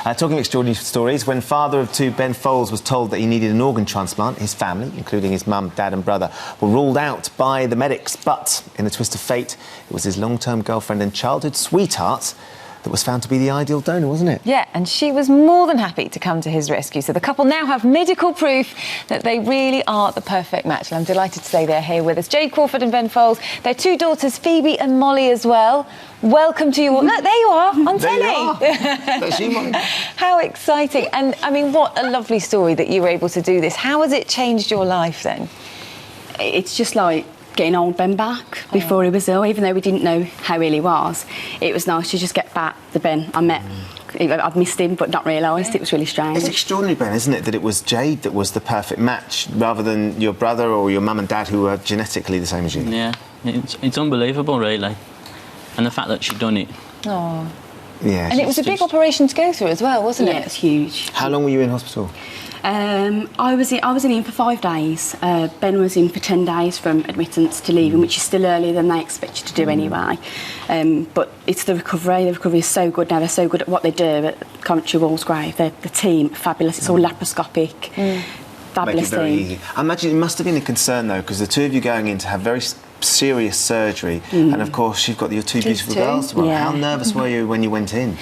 Talking extraordinary stories, when father of two, Ben Folds, was told that he needed an organ transplant, his family, including his mum, dad and brother, were ruled out by the medics. But in a twist of fate, it was his long-term girlfriend and childhood sweetheart that was found to be the ideal donor, wasn't it? Yeah, and she was more than happy to come to his rescue. So the couple now have medical proof that they really are the perfect match. And I'm delighted to say they're here with us. Jade Crawford and Ben Folds, their two daughters, Phoebe and Molly, as well. Welcome to you all. No, there you are, on telly. There's you, Molly. How exciting. And, I mean, what a lovely story that you were able to do this. How has it changed your life, then? It's just like getting old Ben back before he was ill, even though we didn't know how ill he was. It was nice to just get back the Ben I met. I'd missed him but not realised. It was really strange. It's extraordinary, Ben, isn't it, that it was Jade that was the perfect match rather than your brother or your mum and dad who were genetically the same as you. Yeah, it's unbelievable, really. And the fact that she'd done it. Oh. Yeah. And it was a big operation to go through as well, wasn't it? Yeah, it's huge. How long were you in hospital? I was in for 5 days. Ben was in for 10 days from admittance to leaving, which is still earlier than they expect you to do anyway. But it's the recovery. The recovery is so good now. They're so good at what they do at Coventry Walsgrave. The team, fabulous. It's all laparoscopic. Fabulous Make it very team. easy. I imagine it must have been a concern, though, because the two of you going in to have very serious surgery, and of course you've got your two beautiful girls as well. Yeah. How nervous were you when you went in?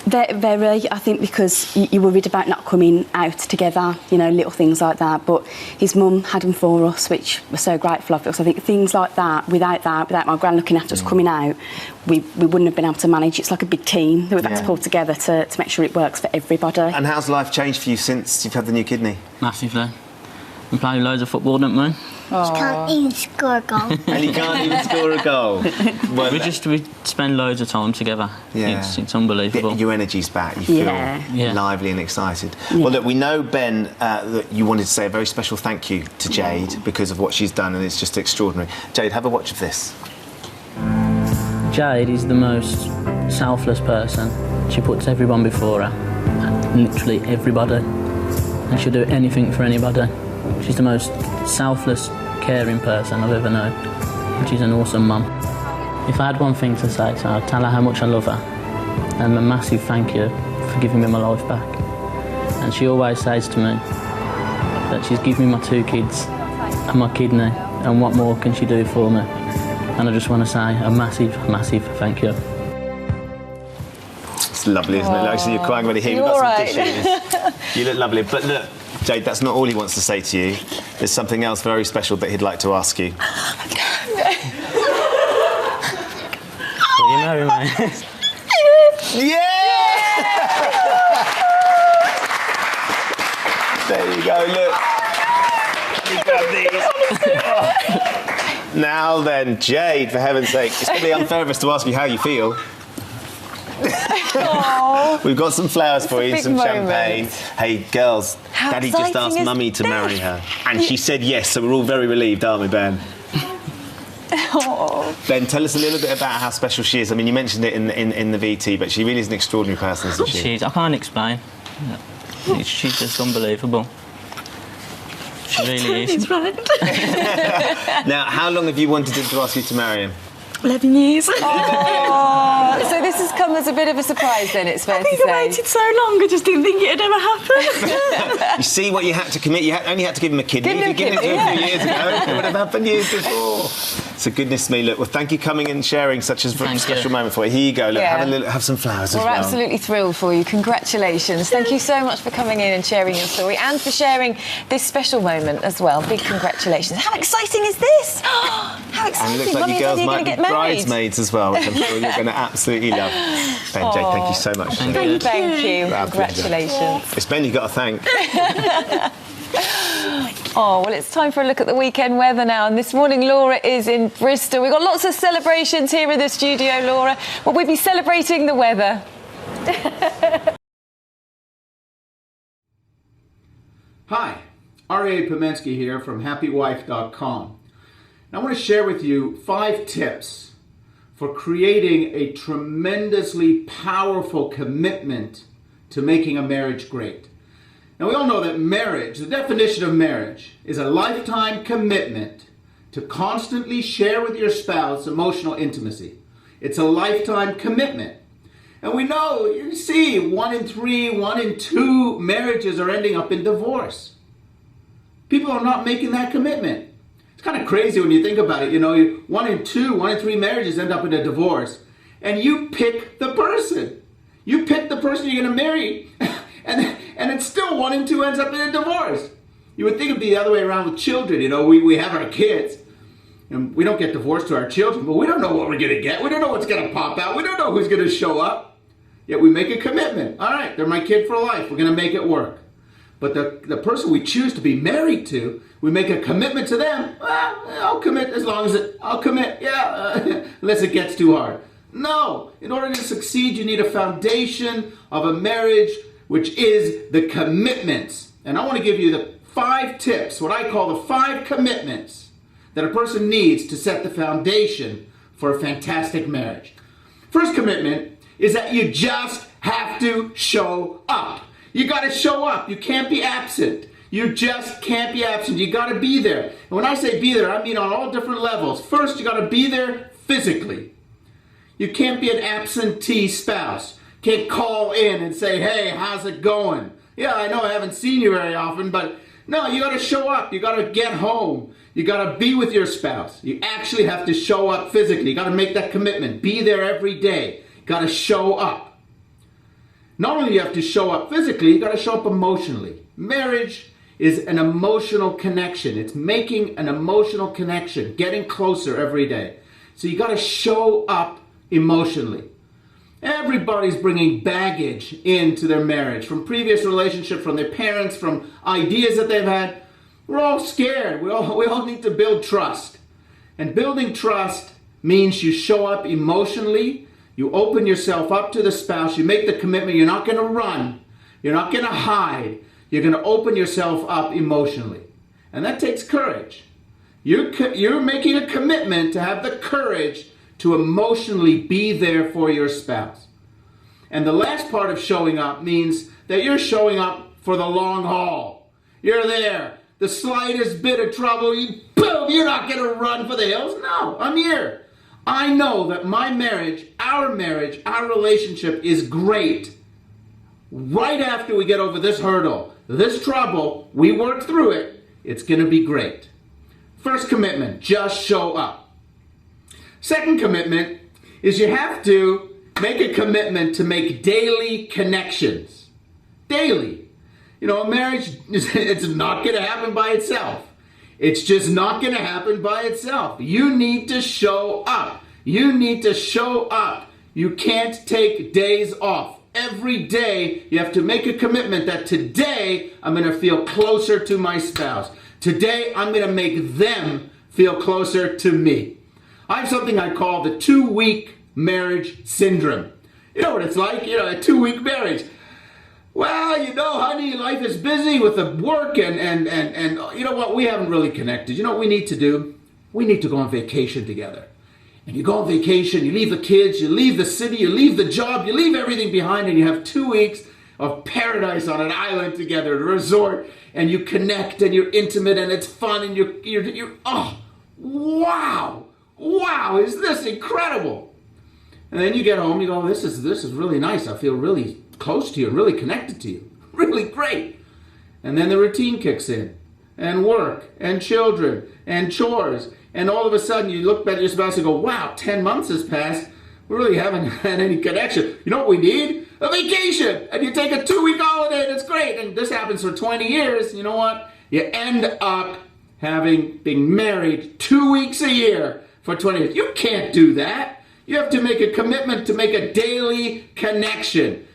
Very, I think, because you worried about not coming out together, you know, little things like that. But his mum had him for us, which we're so grateful of. Because I think things like that, without my gran looking after us coming out, we wouldn't have been able to manage. It's like a big team that we've had to pull together to make sure it works for everybody. And how's life changed for you since you've had the new kidney? Massively. We play loads of football, don't we? He can't even score a goal. And you can't even score a goal. Well, We spend loads of time together. Yeah. It's unbelievable. Your energy's back. You feel Yeah. lively and excited. Well, look, we know, Ben, that you wanted to say a very special thank you to Jade because of what she's done, and it's just extraordinary. Jade, have a watch of this. Jade is the most selfless person. She puts everyone before her, literally everybody, and she'll do anything for anybody. She's the most selfless, caring person I've ever known. And she's an awesome mum. If I had one thing to say to her, I'd tell her how much I love her and a massive thank you for giving me my life back. And she always says to me that she's given me my 2 kids and my kidney, and what more can she do for me? And I just want to say a massive, massive thank you. It's lovely, isn't it? Like, so you're crying already here. We've got some dishes. You look lovely. But look, Jade, that's not all he wants to say to you. There's something else very special that he'd like to ask you. Well, you know, mate. Yeah! There you go, look. You got these. Now then, Jade, for heaven's sake, it's going to be unfair of us to ask you how you feel. We've got some flowers for you, some champagne. Hey, girls, How Daddy just exciting asked is Mummy to that? marry her. And she said yes, so we're all very relieved, aren't we, Ben? Ben, tell us a little bit about how special she is. I mean, you mentioned it in the VT, but she really is an extraordinary person, isn't she? I can't explain. She's just unbelievable. She really is. Now, how long have you wanted him to ask you to marry him? 11 years. Oh, so this has come as a bit of a surprise then, it's fair to say. I waited so long, I just didn't think it'd ever happen. You see what you had to commit? You only had to give him a kidney. Give him If you'd given it to him a a few kidney, years ago, it would have happened years before. So goodness me, look, well, thank you for coming and sharing such a special moment for you. Here you go, look, have some flowers as well. We're absolutely thrilled for you. Congratulations. Thank you so much for coming in and sharing your story and for sharing this special moment as well. Big congratulations. How exciting is this? How exciting. And it looks like Mummy you and girls Daddy are might going be to get married. bridesmaids as well, which I'm sure you're going to absolutely love. Ben, Jade, thank you so much. Thank you. Our pleasure. Congratulations. It's Ben you've got to thank. Oh, well, it's time for a look at the weekend weather now. And this morning, Laura is in Bristol. We've got lots of celebrations here in the studio, Laura. Will we be celebrating the weather? Hi, R.A. Pomensky here from HappyWife.com. I want to share with you 5 tips for creating a tremendously powerful commitment to making a marriage great. Now, we all know that marriage, the definition of marriage, is a lifetime commitment to constantly share with your spouse emotional intimacy. It's a lifetime commitment. And we know, you see, 1 in 3, 1 in 2 marriages are ending up in divorce. People are not making that commitment. It's kind of crazy when you think about it. You know, 1 in 2, 1 in 3 marriages end up in a divorce. And you pick the person. You pick the person you're going to marry. And it's still 1 in 2 ends up in a divorce. You would think it'd be the other way around with children. You know, we have our kids. And we don't get divorced to our children, but we don't know what we're going to get. We don't know what's going to pop out. We don't know who's going to show up. Yet we make a commitment. All right, they're my kid for life. We're going to make it work. But the person we choose to be married to, we make a commitment to them. Well, I'll commit as long as I'll commit, unless it gets too hard. No, in order to succeed, you need a foundation of a marriage, which is the commitments. And I want to give you the 5 tips, what I call the 5 commitments that a person needs to set the foundation for a fantastic marriage. First commitment is that you just have to show up. You got to show up. You can't be absent. You just can't be absent. You got to be there. And when I say be there, I mean on all different levels. First, you got to be there physically. You can't be an absentee spouse. Can't call in and say, hey, how's it going? Yeah, I know I haven't seen you very often, but no, you got to show up. You got to get home. You got to be with your spouse. You actually have to show up physically. You got to make that commitment. Be there every day. You got to show up. Not only do you have to show up physically, you got to show up emotionally. Marriage is an emotional connection. It's making an emotional connection, getting closer every day. So you got to show up emotionally. Everybody's bringing baggage into their marriage from previous relationships, from their parents, from ideas that they've had. We're all scared. We all need to build trust. And building trust means you show up emotionally, you open yourself up to the spouse, you make the commitment, you're not going to run, you're not going to hide, you're going to open yourself up emotionally. And that takes courage. You're making a commitment to have the courage to emotionally be there for your spouse. And the last part of showing up means that you're showing up for the long haul. You're there. The slightest bit of trouble, boom, you're not going to run for the hills. No, I'm here. I know that my marriage, our relationship is great. Right after we get over this hurdle, this trouble, we work through it, it's going to be great. First commitment, just show up. Second commitment is you have to make a commitment to make daily connections. Daily. You know, a marriage, it's not going to happen by itself. It's just not going to happen by itself. You need to show up. You need to show up. You can't take days off. Every day you have to make a commitment that today I'm going to feel closer to my spouse. Today I'm going to make them feel closer to me. I have something I call the 2-week marriage syndrome. You know what it's like? You know, a 2-week marriage. Well, you know, honey, life is busy with the work and you know what? We haven't really connected. You know what we need to do? We need to go on vacation together. And you go on vacation, you leave the kids, you leave the city, you leave the job, you leave everything behind, and you have 2 weeks of paradise on an island together, a resort, and you connect and you're intimate and it's fun and you're oh, wow, is this incredible? And then you get home, you go, this is really nice. I feel really close to you, really connected to you. Really great. And then the routine kicks in. And work, and children, and chores. And all of a sudden you look back at your spouse and go, wow, 10 months has passed. We really haven't had any connection. You know what we need? A vacation. And you take a 2-week holiday and it's great. And this happens for 20 years. You know what? You end up being married 2 weeks a year for 20 years. You can't do that. You have to make a commitment to make a daily connection.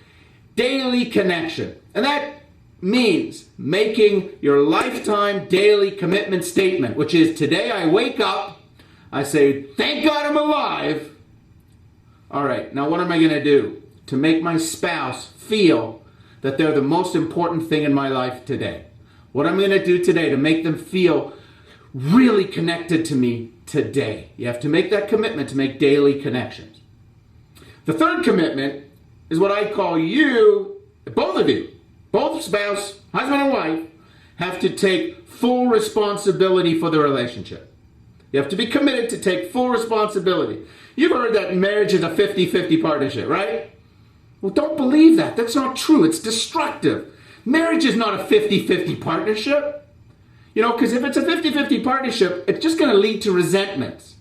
Daily connection. And that means making your lifetime daily commitment statement, which is today I wake up, I say, thank God I'm alive. All right, now what am I going to do to make my spouse feel that they're the most important thing in my life today? What I'm going to do today to make them feel really connected to me today? You have to make that commitment to make daily connections. The third commitment is what I call you, both of you, both spouse, husband and wife, have to take full responsibility for the relationship. You have to be committed to take full responsibility. You've heard that marriage is a 50-50 partnership, right? Well, don't believe that. That's not true. It's destructive. Marriage is not a 50-50 partnership. You know, because if it's a 50-50 partnership, it's just going to lead to resentments.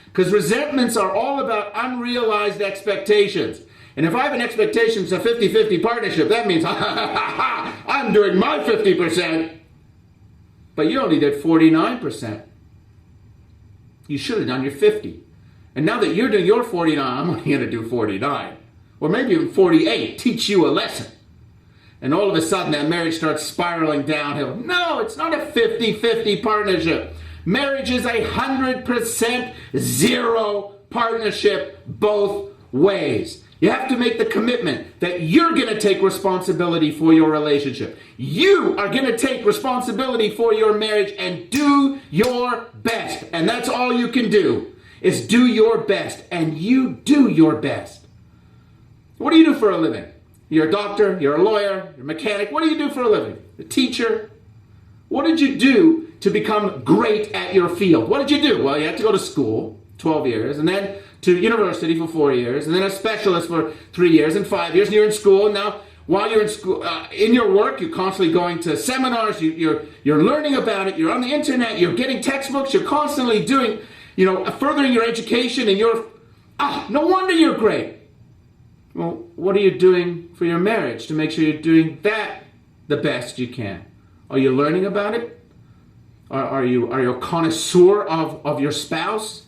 Because resentments are all about unrealized expectations. And if I have an expectation it's a 50-50 partnership, that means I'm doing my 50%. But you only did 49%. You should have done your 50. And now that you're doing your 49, I'm only going to do 49. Or maybe even 48. Teach you a lesson. And all of a sudden that marriage starts spiraling downhill. No, it's not a 50-50 partnership. Marriage is 100% zero partnership both ways. You have to make the commitment that you're going to take responsibility for your relationship. You are going to take responsibility for your marriage and do your best. And that's all you can do, is do your best. And you do your best. What do you do for a living? You're a doctor, you're a lawyer, you're a mechanic. What do you do for a living? A teacher? What did you do to become great at your field? What did you do? Well, you had to go to school, 12 years, and then to university for 4 years, and then a specialist for 3 years and 5 years, and you're in school. And now, while you're in school, in your work, you're constantly going to seminars, you're learning about it, you're on the internet, you're getting textbooks, you're constantly doing, furthering your education, and no wonder you're great. Well, what are you doing for your marriage to make sure you're doing that the best you can? Are you learning about it? Are you a connoisseur of your spouse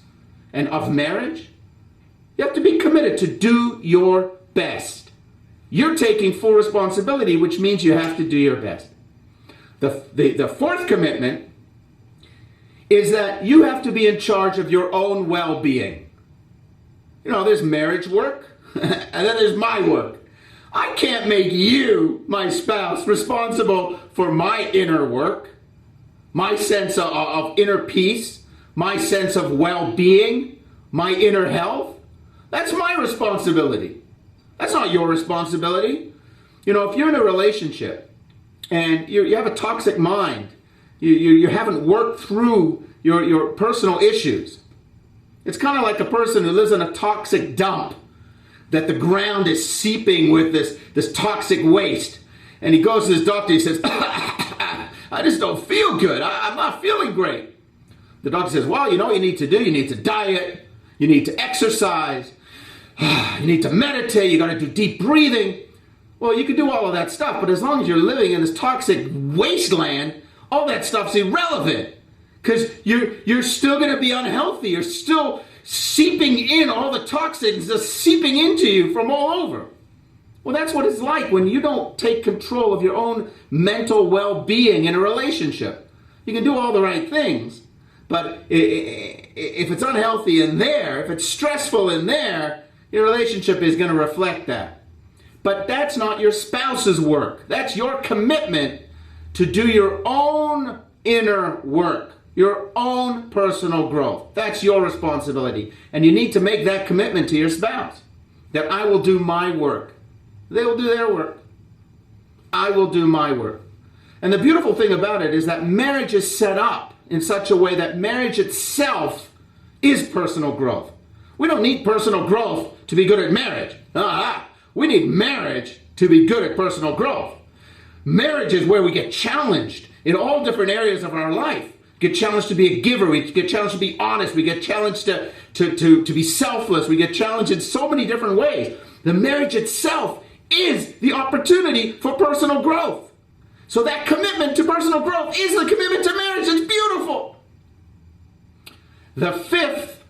and of marriage? You have to be committed to do your best. You're taking full responsibility, which means you have to do your best. The fourth commitment is that you have to be in charge of your own well-being. There's marriage work, and then there's my work. I can't make you, my spouse, responsible for my inner work, my sense of inner peace, my sense of well-being, my inner health. That's my responsibility. That's not your responsibility. If you're in a relationship and you have a toxic mind, you haven't worked through your personal issues. It's kind of like a person who lives in a toxic dump, that the ground is seeping with this toxic waste. And he goes to his doctor, he says, I just don't feel good. I'm not feeling great. The doctor says, well, you know what you need to do? You need to diet. You need to exercise. You need to meditate. You got to do deep breathing. Well, you can do all of that stuff, but as long as you're living in this toxic wasteland, all that stuff's irrelevant, because you're still going to be unhealthy. You're still seeping in, all the toxins just seeping into you from all over. Well, that's what it's like when you don't take control of your own mental well-being in a relationship. You can do all the right things, but if it's unhealthy in there, if it's stressful in there, your relationship is going to reflect that. But that's not your spouse's work. That's your commitment to do your own inner work, your own personal growth. That's your responsibility. And you need to make that commitment to your spouse, that I will do my work. They will do their work. I will do my work. And the beautiful thing about it is that marriage is set up in such a way that marriage itself is personal growth. We don't need personal growth to be good at marriage. We need marriage to be good at personal growth. Marriage is where we get challenged in all different areas of our life. We get challenged to be a giver. We get challenged to be honest. We get challenged to be selfless. We get challenged in so many different ways. The marriage itself is the opportunity for personal growth. So that commitment to personal growth is the commitment to marriage. It's beautiful. The fifth